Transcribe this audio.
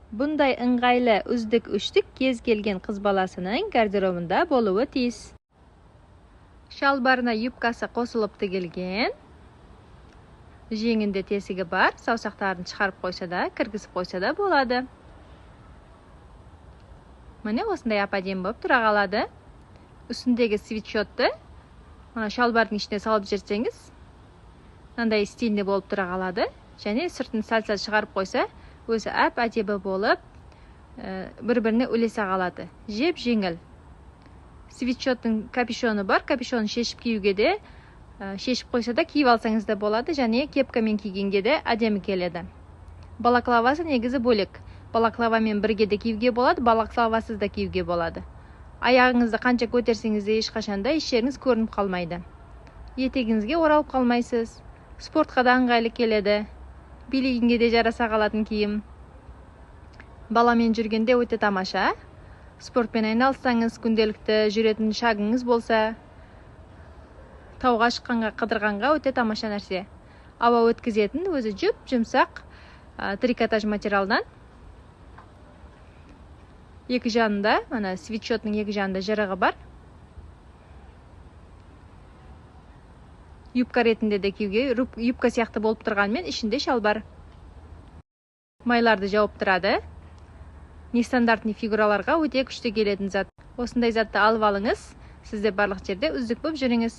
Bunday ыңғайлы үздік-үштік кез келген қыз баласының гардеробында болуы тиіс. Шалбарына юбкасы қосылып тігілген. Жеңінде тесігі бар, саусақтарын шығарып қойса да, кіргізіп қойса да болады. Міне осындай әп-әдемі болып тұра қалады. Үстіндегі свитшотты шалбардың ішіне салып жүрсеңіз, мынандай стильінде болып тұра қалады. Және сыртын сәл-сәл шығарып қойса, өзі әп-әдемі болып, бір-біріне үлесе қалады. Жеп-жеңіл. Свитшоттың капюшоны бар, капюшонын шешіп киюге де, шешіп қойса да киіп алсаңыз да болады, және кепкамен кигенге де әдемі келеді. Балаклавасы негізі бөлек. Балаклавамен бірге де киюге болады, балаклавасыз да киюге болады. Аяғыңызды қанша көтерсеңіз де ешқашанда еш жеріңіз көрініп қалмайды. Етегіңізге оралып қалмайсыз. Спортқа да ыңғайлы келеді. Билегенге де жараса қалатын киім. Баламен жүргенде өте тамаша. Спортпен айналыссаңыз, күнделікті жүретін шагыңыз болса, тауға шыққанға, қыдырғанға өте тамаша нәрсе. Ауа өткізетін, өзі жұмсақ трикотаж материалдан. Екі жанында, свитшоттың екі жанында жырығы бар. Юбка ретінде де киюге, юбка сияқты болып тұрғанмен, ішінде шалбар. Майларды жауып тұрады. Нестандартный фигураларға өте күшті келетін зат. Осындай затты алып алыңыз, сізде барлық жерде үздік болып жүріңіз.